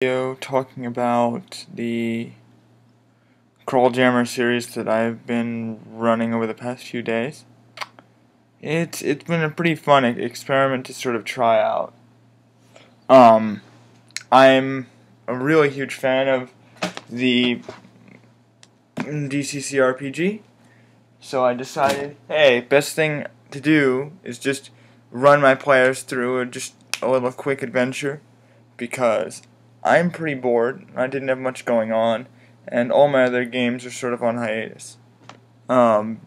Video talking about the Crawljammer series that I've been running over the past few days. It's been a pretty fun experiment to sort of try out. I'm a really huge fan of the DCC RPG, so I decided, hey, best thing to do is just run my players through just a little quick adventure, because I'm pretty bored. I didn't have much going on, and all my other games are sort of on hiatus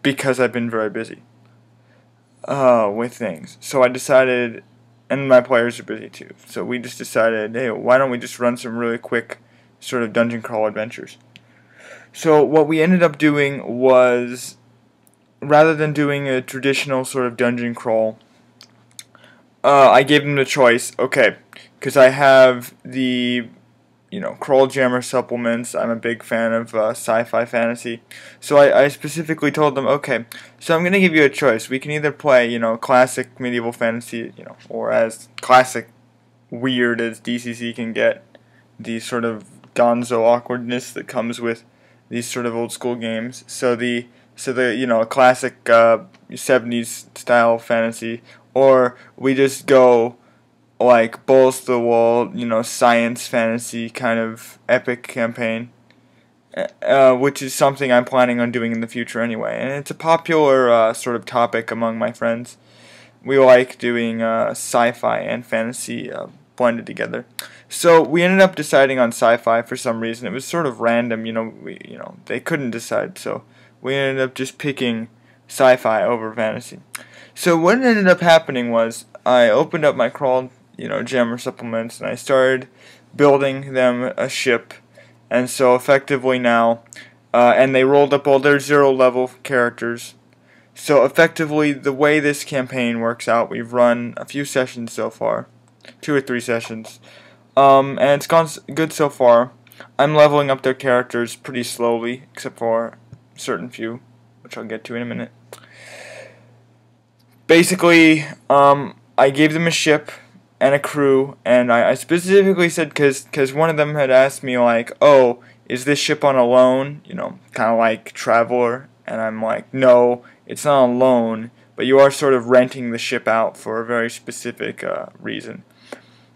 because I've been very busy with things. So I decided, and my players are busy too. So we just decided, hey, why don't we just run some really quick sort of dungeon crawl adventures? So what we ended up doing was, rather than doing a traditional sort of dungeon crawl, I gave them the choice, okay, because I have the, Crawljammer supplements. I'm a big fan of sci-fi fantasy. So I specifically told them, okay, so I'm going to give you a choice. We can either play, classic medieval fantasy, or as classic weird as DCC can get, the sort of gonzo awkwardness that comes with these sort of old school games. So the classic 70s style fantasy, or we just go like balls to the wall, science fantasy kind of epic campaign, which is something I'm planning on doing in the future anyway. And it's a popular sort of topic among my friends. We like doing sci-fi and fantasy blended together. So we ended up deciding on sci-fi for some reason. It was sort of random, they couldn't decide, so we ended up just picking sci-fi over fantasy. So what ended up happening was I opened up my Crawljammer supplements, and I started building them a ship. And so effectively now, and they rolled up all their 0 level characters. So effectively, the way this campaign works out, we've run a few sessions so far, 2 or 3 sessions, and it's gone good so far. I'm leveling up their characters pretty slowly, except for certain few, which I'll get to in a minute. Basically, I gave them a ship and a crew, and I specifically said, because one of them had asked me, like, oh, is this ship on a loan, kind of like Traveler, and I'm like, no, it's not on loan, but you are sort of renting the ship out for a very specific reason.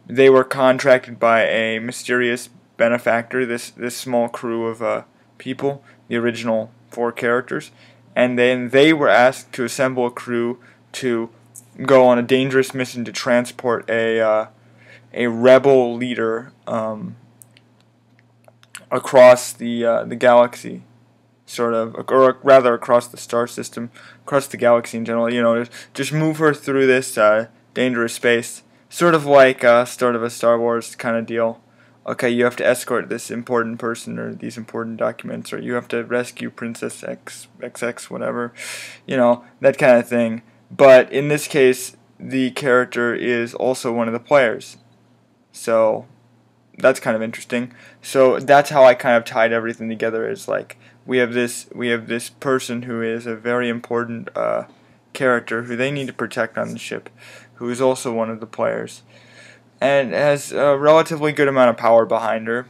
They were contracted by a mysterious benefactor, this small crew of people, the original 4 characters, and then they were asked to assemble a crew to go on a dangerous mission to transport a rebel leader across the galaxy, sort of, or rather across the star system, across the galaxy in general. Just move her through this dangerous space, sort of like start of a Star Wars kind of deal. Okay, you have to escort this important person or these important documents, or you have to rescue Princess XX, whatever, that kind of thing. But in this case, the character is also one of the players. So that's kind of interesting. So that's how I kind of tied everything together. Is like we have this person who is a very important character who they need to protect on the ship, who is also one of the players, and has a relatively good amount of power behind her.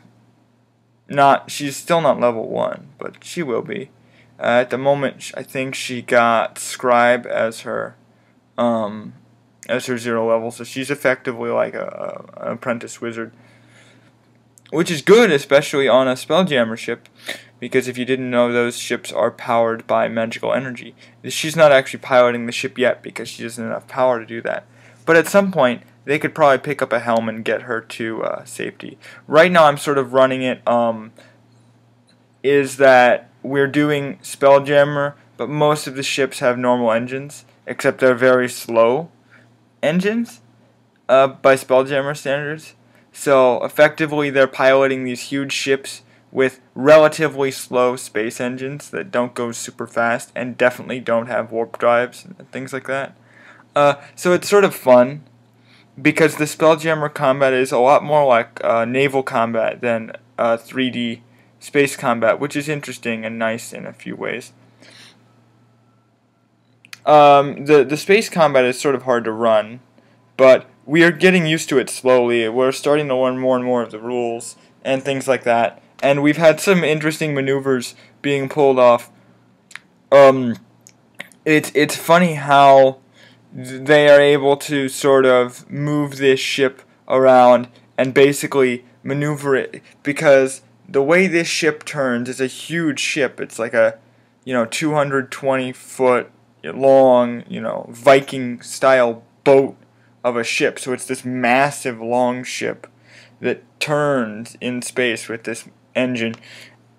She's still not level 1, but she will be. At the moment, I think she got Scribe as her 0 level, so she's effectively like an apprentice wizard, which is good, especially on a Spelljammer ship, because if you didn't know, those ships are powered by magical energy. She's not actually piloting the ship yet because she doesn't have enough power to do that, but at some point they could probably pick up a helm and get her to safety. Right now I'm sort of running it, is that we're doing Spelljammer, but most of the ships have normal engines, except they're very slow engines by Spelljammer standards. So effectively they're piloting these huge ships with relatively slow space engines that don't go super fast and definitely don't have warp drives and things like that. So it's sort of fun, because the Spelljammer combat is a lot more like naval combat than 3D space combat, which is interesting and nice in a few ways. The space combat is sort of hard to run, but we are getting used to it slowly. We're starting to learn more and more of the rules and things like that. And we've had some interesting maneuvers being pulled off. It's funny how they are able to sort of move this ship around and basically maneuver it, because the way this ship turns is a huge ship. It's like a 220-foot long, Viking style boat of a ship. So it's this massive long ship that turns in space with this engine,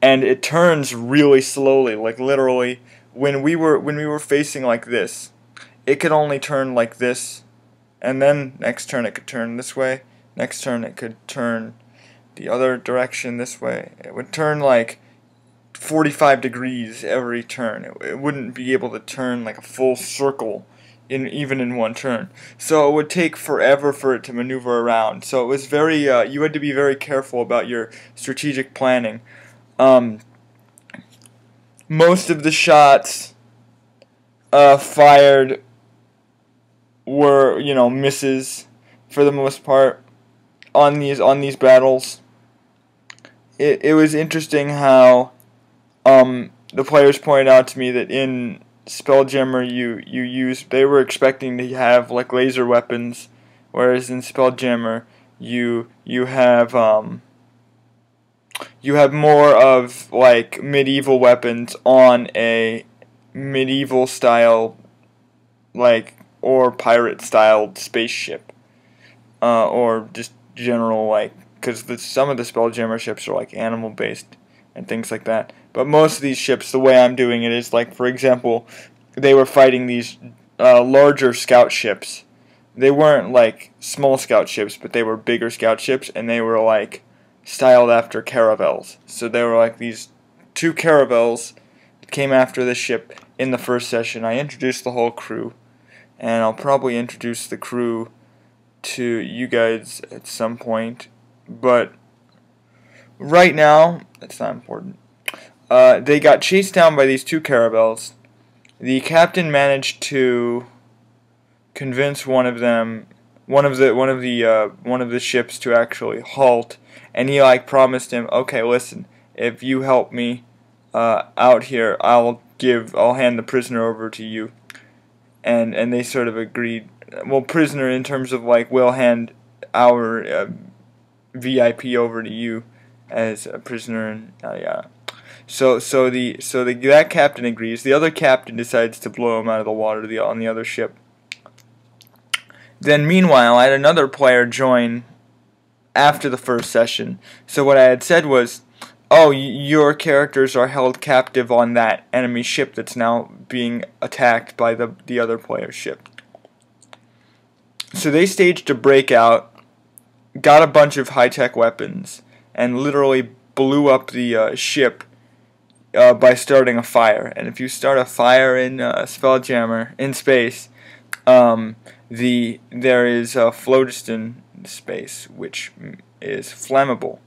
and it turns really slowly. Like literally, when we were facing like this, it could only turn like this, and then next turn it could turn this way. Next turn it could turn the other direction this way. It would turn like 45 degrees every turn. It wouldn't be able to turn like a full circle even in one turn. So it would take forever for it to maneuver around. So it was very you had to be very careful about your strategic planning. Most of the shots fired were misses for the most part on these battles. It was interesting how the players pointed out to me that in Spelljammer they were expecting to have like laser weapons, whereas in Spelljammer you have more of like medieval weapons on a medieval style or pirate styled spaceship, or just general because some of the Spelljammer ships are like animal based and things like that. But most of these ships, the way I'm doing it is like, for example, they were fighting these larger scout ships. They weren't like small scout ships, but they were bigger scout ships, and they were like styled after caravels. So they were like these 2 caravels that came after this ship in the first session. I introduced the whole crew, and I'll probably introduce the crew to you guys at some point, but right now that's not important. They got chased down by these 2 caravels. The captain managed to convince one of the ships to actually halt, and he promised him, okay, listen, if you help me out here, I'll hand the prisoner over to you. And they sort of agreed. Well, prisoner in terms of we'll hand our VIP over to you as a prisoner, and So that captain agrees. The other captain decides to blow him out of the water on the other ship. Then meanwhile, I had another player join after the first session. So what I had said was, oh, your characters are held captive on that enemy ship that's now being attacked by the other player's ship. So they staged a breakout, got a bunch of high-tech weapons, and literally blew up the ship by starting a fire. And if you start a fire in Spelljammer in space, there is a phlogiston space which is flammable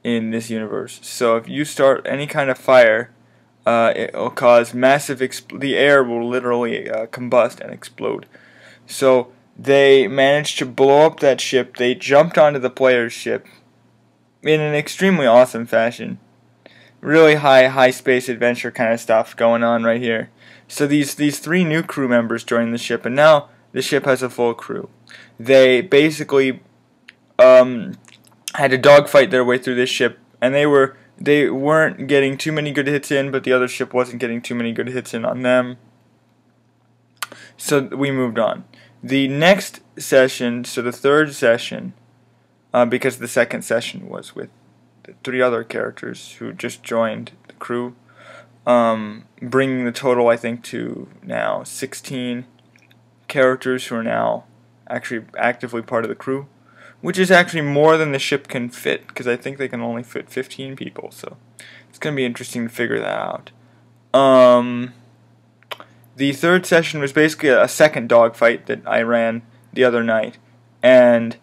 in this universe. So if you start any kind of fire, it will cause massive the air will literally combust and explode. So they managed to blow up that ship. They jumped onto the player's ship in an extremely awesome fashion. Really high space adventure kind of stuff going on right here. So these 3 new crew members joined the ship, and now the ship has a full crew. They basically had to dogfight their way through this ship, and they weren't getting too many good hits in, but the other ship wasn't getting too many good hits in on them. So we moved on. The next session, so the third session, because the second session was with the 3 other characters who just joined the crew, bringing the total, I think, to now 16 characters who are now actually actively part of the crew, which is actually more than the ship can fit, because I think they can only fit 15 people, so it's going to be interesting to figure that out. The third session was basically a second dogfight that I ran the other night, and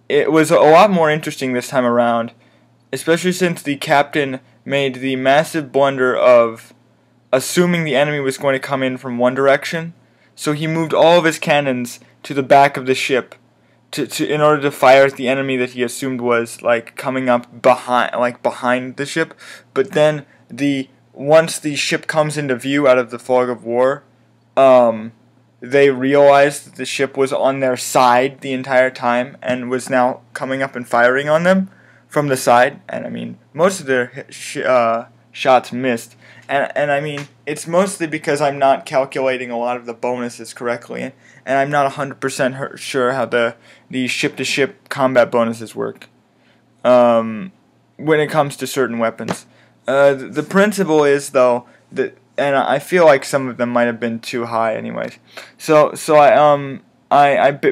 it was a lot more interesting this time around, especially since the captain made the massive blunder of assuming the enemy was going to come in from one direction, so he moved all of his cannons to the back of the ship, in order to fire at the enemy that he assumed was like coming up behind the ship. But then once the ship comes into view out of the fog of war, they realized that the ship was on their side the entire time and was now coming up and firing on them from the side. And I mean, most of their shots missed. And I mean, it's mostly because I'm not calculating a lot of the bonuses correctly, and I'm not 100% sure how the ship-to-ship combat bonuses work when it comes to certain weapons. The principle is, though, that, and I feel like some of them might have been too high anyways. So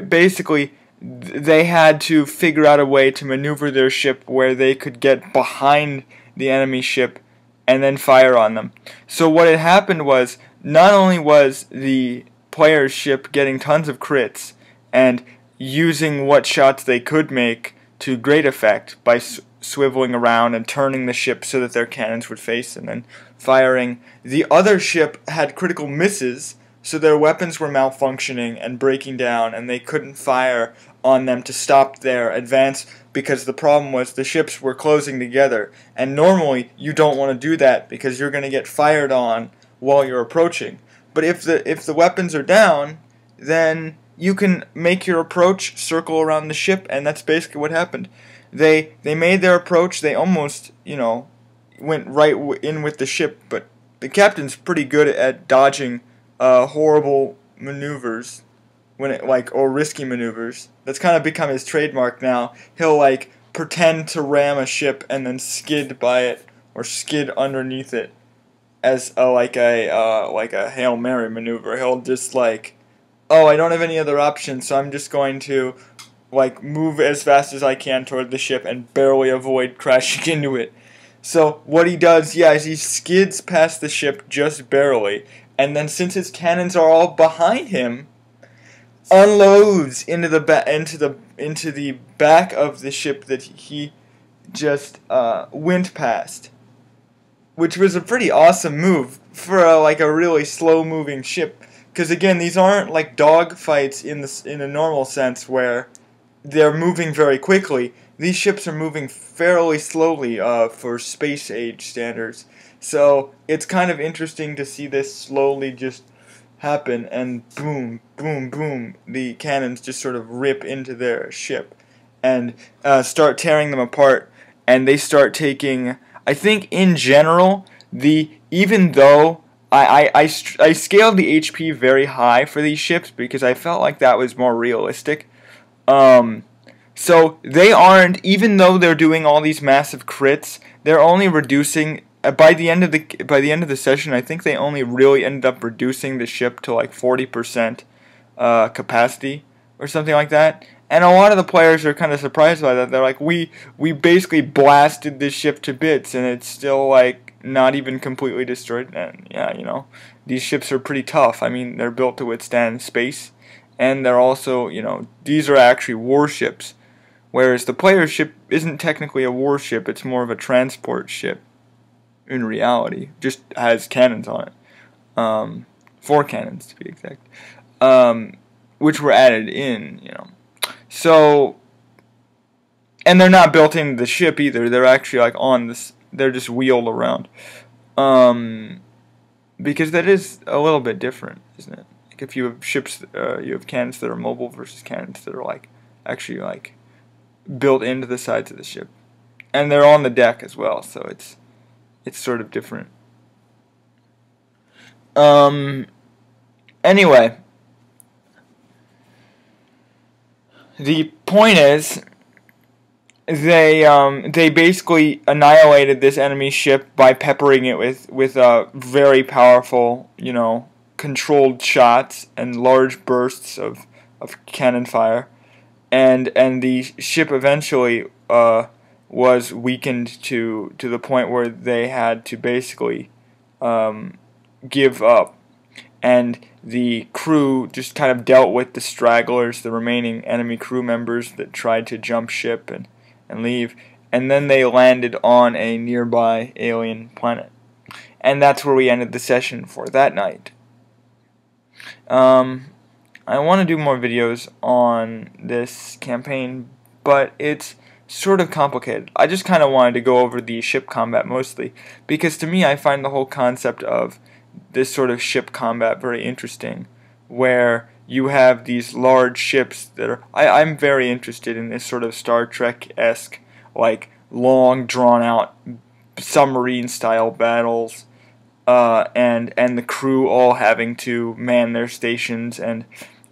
basically, they had to figure out a way to maneuver their ship where they could get behind the enemy ship and then fire on them. So what had happened was, not only was the player's ship getting tons of crits and using what shots they could make to great effect by swiveling around and turning the ship so that their cannons would face and then firing, the other ship had critical misses, so their weapons were malfunctioning and breaking down, and they couldn't fire on them to stop their advance, because the problem was the ships were closing together, and normally you don't want to do that because you're going to get fired on while you're approaching. But if the weapons are down, then you can make your approach circle around the ship, and that's basically what happened. They made their approach. They almost, went right in with the ship, but the captain's pretty good at dodging horrible maneuvers or risky maneuvers. That's kind of become his trademark now. He'll pretend to ram a ship and then skid by it or skid underneath it as a Hail Mary maneuver. He'll just oh, I don't have any other option, so I'm just going to move as fast as I can toward the ship and barely avoid crashing into it. So what he does, is he skids past the ship just barely, and then since his cannons are all behind him, unloads into the back of the ship that he just went past, which was a pretty awesome move for a really slow moving ship. Because again, these aren't like dog fights in a normal sense where they're moving very quickly. These ships are moving fairly slowly for space age standards. So it's kind of interesting to see this slowly just happen, and boom, boom, boom, the cannons just sort of rip into their ship and start tearing them apart. And they start taking, I think in general, even though I scaled the HP very high for these ships because I felt like that was more realistic. So they aren't, even though they're doing all these massive crits, they're only reducing by the end of the session. I think they only really ended up reducing the ship to 40% capacity or something like that. And a lot of the players are kind of surprised by that. They're like, we basically blasted this ship to bits, and it's still not even completely destroyed. And yeah, these ships are pretty tough. I mean, they're built to withstand space, and they're also, these are actually warships. Whereas the player's ship isn't technically a warship, it's more of a transport ship in reality. Just has cannons on it. 4 cannons to be exact. Which were added in, So, and they're not built into the ship either. They're actually on this, they're just wheeled around. Because that is a little bit different, isn't it? If you have ships, you have cannons that are mobile versus cannons that are actually built into the sides of the ship, and they're on the deck as well, so it's sort of different. Anyway, the point is, they basically annihilated this enemy ship by peppering it with very powerful, controlled shots and large bursts of cannon fire. And the ship eventually was weakened to the point where they had to basically give up. And the crew just kind of dealt with the stragglers, the remaining enemy crew members that tried to jump ship and leave. And then they landed on a nearby alien planet. And that's where we ended the session for that night. I want to do more videos on this campaign, but it's sort of complicated. I just kind of wanted to go over the ship combat mostly, because to me I find the whole concept of this sort of ship combat very interesting, where you have these large ships that are... I'm very interested in this sort of Star Trek-esque, like, long, drawn-out submarine-style battles, and the crew all having to man their stations and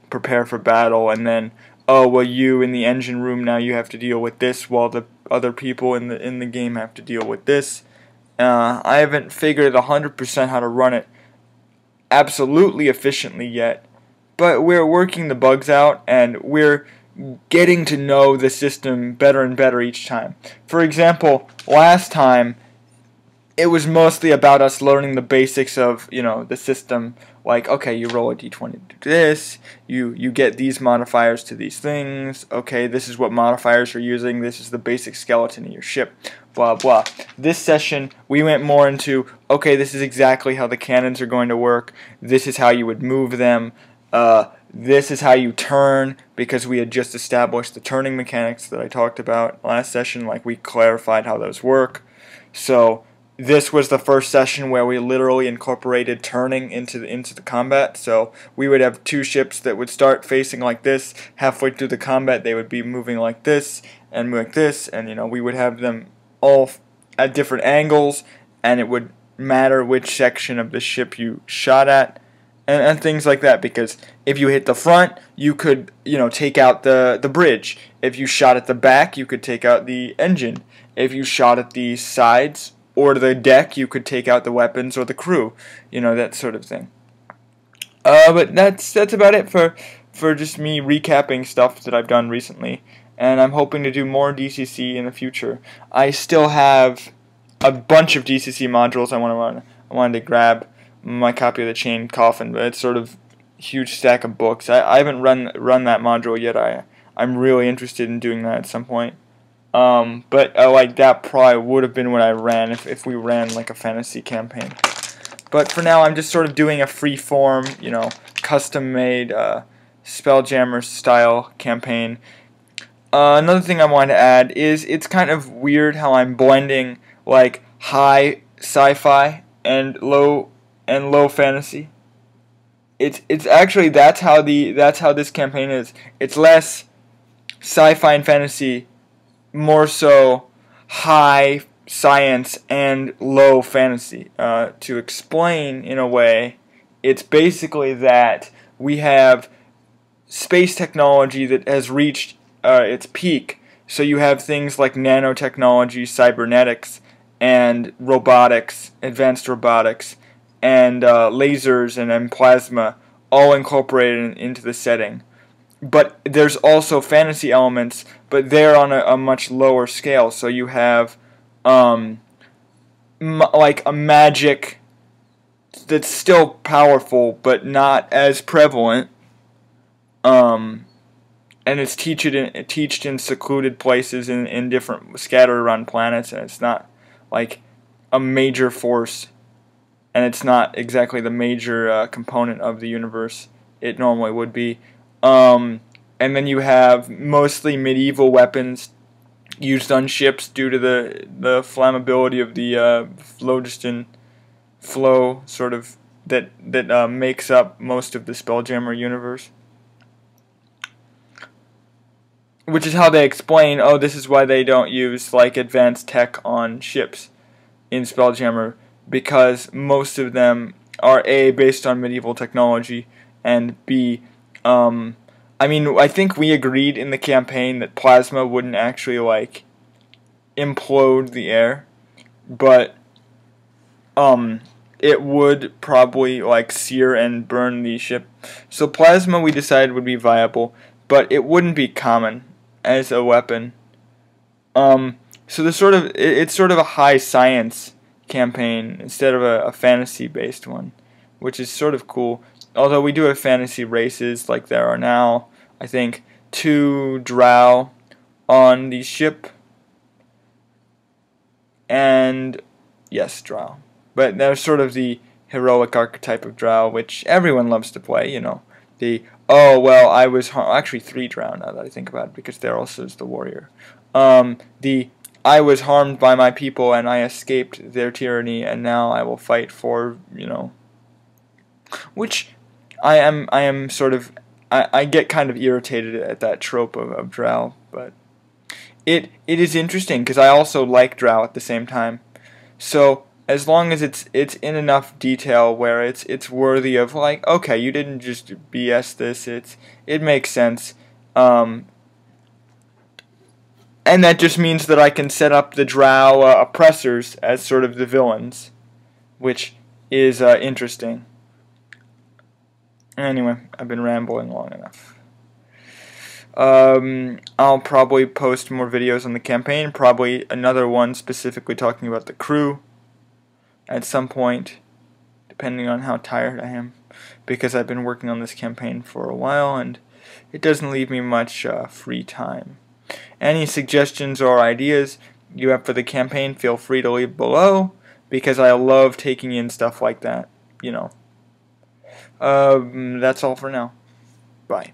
prepare for battle, and then, oh, well, you in the engine room, now you have to deal with this, while the other people in the game have to deal with this. I haven't figured 100% how to run it absolutely efficiently yet, but we're working the bugs out, and we're getting to know the system better and better each time. For example, last time it was mostly about us learning the basics of, the system. Like, okay, you roll a d20 to do this, you get these modifiers to these things, okay, this is what modifiers you're using, this is the basic skeleton of your ship, blah blah. This session we went more into, okay, this is exactly how the cannons are going to work, this is how you would move them, this is how you turn, because we had just established the turning mechanics that I talked about last session, like we clarified how those work. So this was the first session where we literally incorporated turning into the combat. So we would have two ships that would start facing like this. Halfway through the combat, they would be moving like this and like this, and we would have them all at different angles, and it would matter which section of the ship you shot at, and things like that. Because if you hit the front, you could take out the bridge. If you shot at the back, you could take out the engine. If you shot at the sides or the deck, you could take out the weapons or the crew, that sort of thing. But that's about it for just me recapping stuff that I've done recently, and I'm hoping to do more DCC in the future. I still have a bunch of DCC modules I want to run. I wanted to grab my copy of the Chained Coffin, but it's sort of a huge stack of books. I haven't run that module yet. I'm really interested in doing that at some point. But like that probably would have been what I ran if we ran like a fantasy campaign. But for now, I'm just sort of doing a free form, custom-made Spelljammer style campaign. Another thing I wanted to add is it's kind of weird how I'm blending like high sci-fi and low fantasy. It's actually that's how this campaign is. It's less sci-fi and fantasy, more so high science and low fantasy. To explain in a way, it's basically that we have space technology that has reached its peak. So you have things like nanotechnology, cybernetics, and robotics, advanced robotics, and lasers and plasma, all incorporated into the setting. But there's also fantasy elements, but they're on a much lower scale. So you have like a magic that's still powerful, but not as prevalent. And it's taught in secluded places in different scattered around planets, and it's not like a major force, and it's not exactly the major component of the universe it normally would be. And then you have mostly medieval weapons used on ships due to the flammability of the phlogiston flow, sort of that makes up most of the Spelljammer universe. Which is how they explain, oh, this is why they don't use like advanced tech on ships in Spelljammer, because most of them are A, based on medieval technology, and B, I mean, I think we agreed in the campaign that plasma wouldn't actually like implode the air, but it would probably like sear and burn the ship. So plasma we decided would be viable, but it wouldn't be common as a weapon. So it's sort of a high science campaign instead of a fantasy based one, which is sort of cool. Although we do have fantasy races, like there are now, I think, 2 drow on the ship. And yes, drow. But they're sort of the heroic archetype of drow, which everyone loves to play, the Oh, well, I was actually 3 drowned now that I think about it, because there also is the warrior. The I was harmed by my people and I escaped their tyranny, and now I will fight for, which I am sort of, I get kind of irritated at that trope of drow, but it is interesting because I also like drow at the same time. So as long as it's in enough detail where it's worthy of, like, okay, you didn't just BS this, it makes sense, and that just means that I can set up the drow oppressors as sort of the villains, which is interesting. Anyway, I've been rambling long enough. I'll probably post more videos on the campaign, probably another one specifically talking about the crew at some point, depending on how tired I am, because I've been working on this campaign for a while and it doesn't leave me much free time. Any suggestions or ideas you have for the campaign, feel free to leave below, because I love taking in stuff like that, That's all for now. Bye.